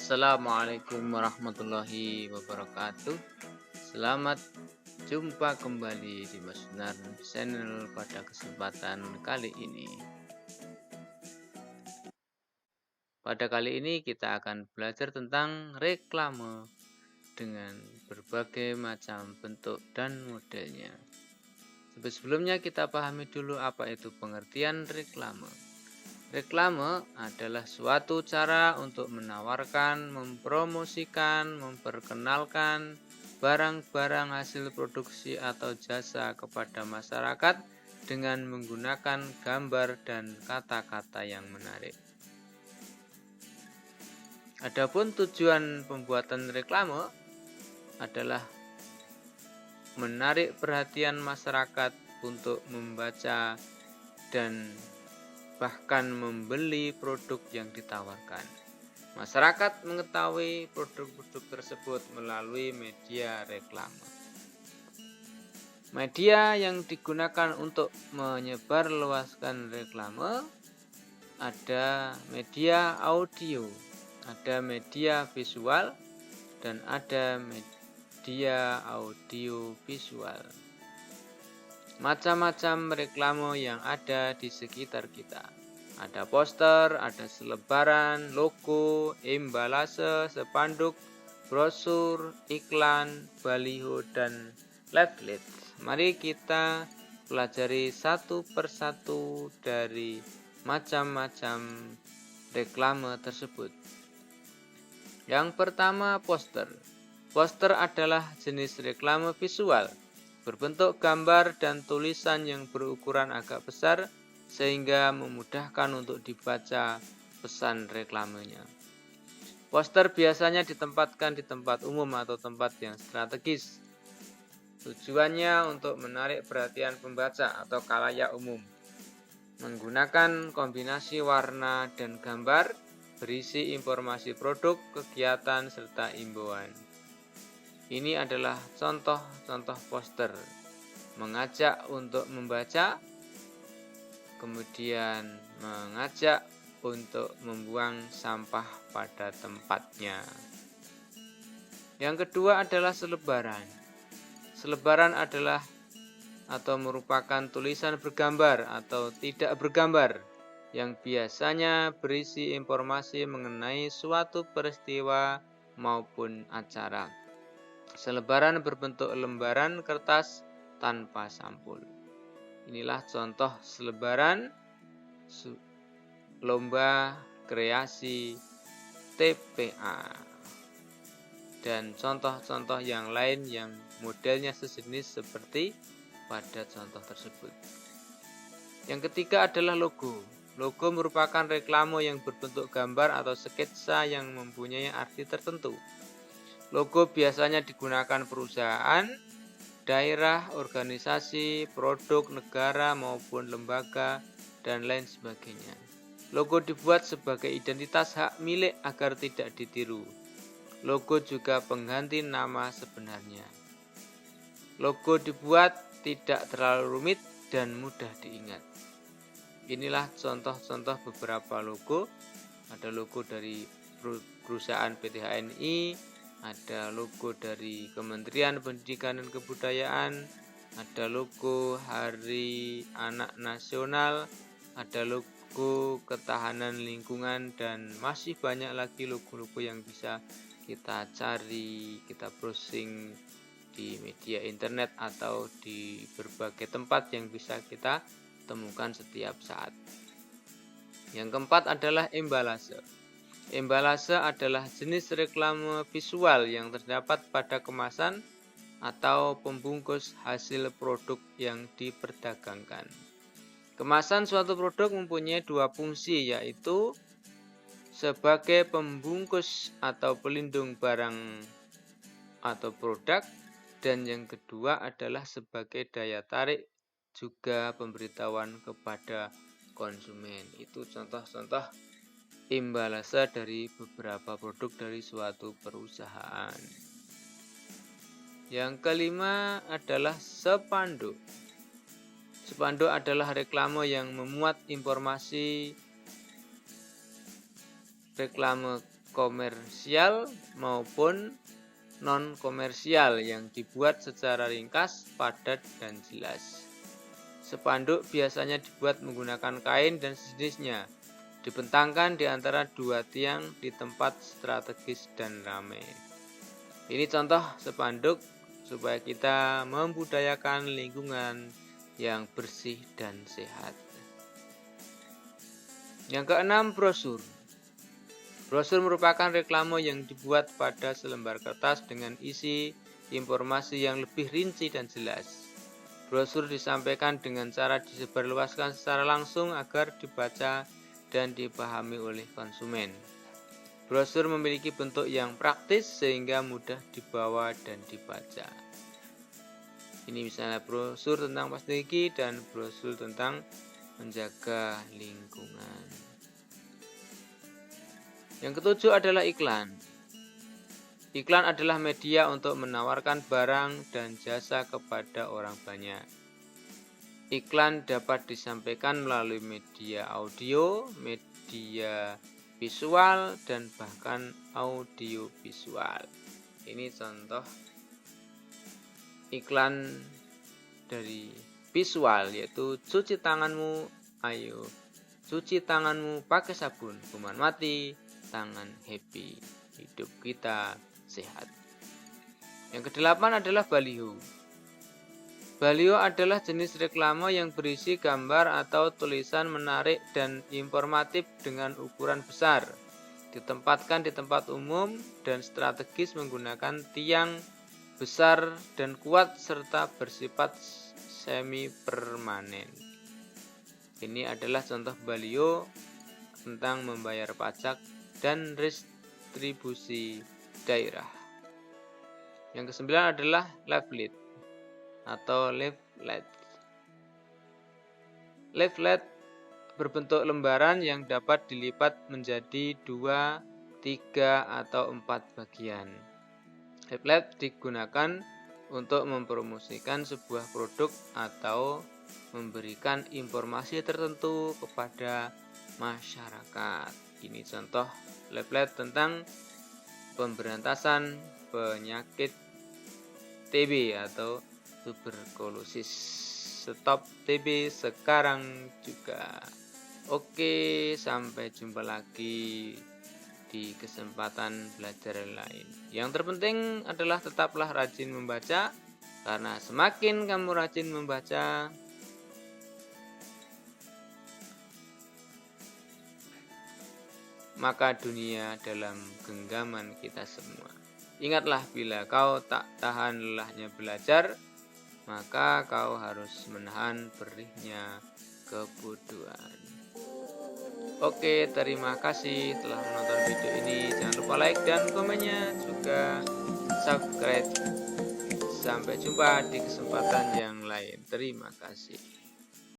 Assalamualaikum warahmatullahi wabarakatuh. Selamat jumpa kembali di Mas Channel pada kesempatan kali ini. Pada kali ini kita akan belajar tentang reklame dengan berbagai macam bentuk dan modelnya. Sebelumnya kita pahami dulu apa itu pengertian reklame. Reklame adalah suatu cara untuk menawarkan, mempromosikan, memperkenalkan barang-barang hasil produksi atau jasa kepada masyarakat dengan menggunakan gambar dan kata-kata yang menarik. Adapun tujuan pembuatan reklame adalah menarik perhatian masyarakat untuk membaca dan bahkan membeli produk yang ditawarkan. Masyarakat mengetahui produk-produk tersebut melalui media reklame. Media yang digunakan untuk menyebarluaskan reklame ada media audio, ada media visual, dan ada media audio visual. Macam-macam reklame yang ada di sekitar kita. Ada poster, ada selebaran, logo, embalase, spanduk, brosur, iklan, baliho, dan leaflet. Mari kita pelajari satu persatu dari macam-macam reklame tersebut. Yang pertama, poster. Poster adalah jenis reklame visual, berbentuk gambar dan tulisan yang berukuran agak besar sehingga memudahkan untuk dibaca pesan reklamenya. Poster biasanya ditempatkan di tempat umum atau tempat yang strategis. Tujuannya untuk menarik perhatian pembaca atau khalayak umum. Menggunakan kombinasi warna dan gambar berisi informasi produk, kegiatan, serta imbauan. Ini adalah contoh-contoh poster. Mengajak untuk membaca, kemudian mengajak untuk membuang sampah pada tempatnya. Yang kedua adalah selebaran. Selebaran adalah atau merupakan tulisan bergambar atau tidak bergambar yang biasanya berisi informasi mengenai suatu peristiwa maupun acara. Selebaran berbentuk lembaran kertas tanpa sampul. Inilah contoh selebaran lomba kreasi TPA. Dan contoh-contoh yang lain yang modelnya sejenis seperti pada contoh tersebut. Yang ketiga adalah logo. Logo merupakan reklame yang berbentuk gambar atau sketsa yang mempunyai arti tertentu. Logo biasanya digunakan perusahaan, daerah, organisasi, produk, negara maupun lembaga, dan lain sebagainya. Logo dibuat sebagai identitas hak milik agar tidak ditiru. Logo juga pengganti nama sebenarnya. Logo dibuat tidak terlalu rumit dan mudah diingat. Inilah contoh-contoh beberapa logo. Ada logo dari perusahaan PT HNI, ada logo dari Kementerian Pendidikan dan Kebudayaan, ada logo Hari Anak Nasional, ada logo Ketahanan Lingkungan, dan masih banyak lagi logo-logo yang bisa kita cari, kita browsing di media internet atau di berbagai tempat yang bisa kita temukan setiap saat. Yang keempat adalah embalase. Embalase adalah jenis reklame visual yang terdapat pada kemasan atau pembungkus hasil produk yang diperdagangkan. Kemasan suatu produk mempunyai dua fungsi, yaitu sebagai pembungkus atau pelindung barang atau produk, dan yang kedua adalah sebagai daya tarik juga pemberitahuan kepada konsumen. Itu contoh-contoh embalase dari beberapa produk dari suatu perusahaan. Yang kelima adalah spanduk. Spanduk adalah reklame yang memuat informasi reklame komersial maupun non-komersial yang dibuat secara ringkas, padat, dan jelas. Spanduk biasanya dibuat menggunakan kain dan sejenisnya, dibentangkan di antara dua tiang di tempat strategis dan ramai. Ini contoh spanduk supaya kita membudayakan lingkungan yang bersih dan sehat. Yang keenam, brosur. Brosur merupakan reklame yang dibuat pada selembar kertas dengan isi informasi yang lebih rinci dan jelas. Brosur disampaikan dengan cara disebarluaskan secara langsung agar dibaca dan dipahami oleh konsumen. Brosur memiliki bentuk yang praktis sehingga mudah dibawa dan dibaca. Ini misalnya brosur tentang plastik gigi dan brosur tentang menjaga lingkungan. Yang ketujuh adalah iklan. Iklan adalah media untuk menawarkan barang dan jasa kepada orang banyak. Iklan dapat disampaikan melalui media audio, media visual, dan bahkan audio visual. Ini contoh iklan dari visual, yaitu cuci tanganmu, ayo cuci tanganmu pakai sabun, kuman mati, tangan happy, hidup kita sehat. Yang kedelapan adalah baliho. Baliho adalah jenis reklame yang berisi gambar atau tulisan menarik dan informatif dengan ukuran besar. Ditempatkan di tempat umum dan strategis menggunakan tiang besar dan kuat serta bersifat semi permanen. Ini adalah contoh baliho tentang membayar pajak dan retribusi daerah. Yang kesembilan adalah leaflet atau leaflet. Leaflet berbentuk lembaran yang dapat dilipat menjadi 2, 3, atau 4 bagian. Leaflet digunakan untuk mempromosikan sebuah produk atau memberikan informasi tertentu kepada masyarakat. Ini contoh leaflet tentang pemberantasan penyakit TB atau tuberkulosis. Stop TB sekarang juga. Oke, sampai jumpa lagi di kesempatan belajar lain. Yang terpenting adalah tetaplah rajin membaca, karena semakin kamu rajin membaca, maka dunia dalam genggaman kita semua. Ingatlah, bila kau tak tahan lelahnya belajar, maka kau harus menahan perihnya kebodohan. Oke, terima kasih telah menonton video ini. Jangan lupa like dan komennya, juga subscribe. Sampai jumpa di kesempatan yang lain. Terima kasih.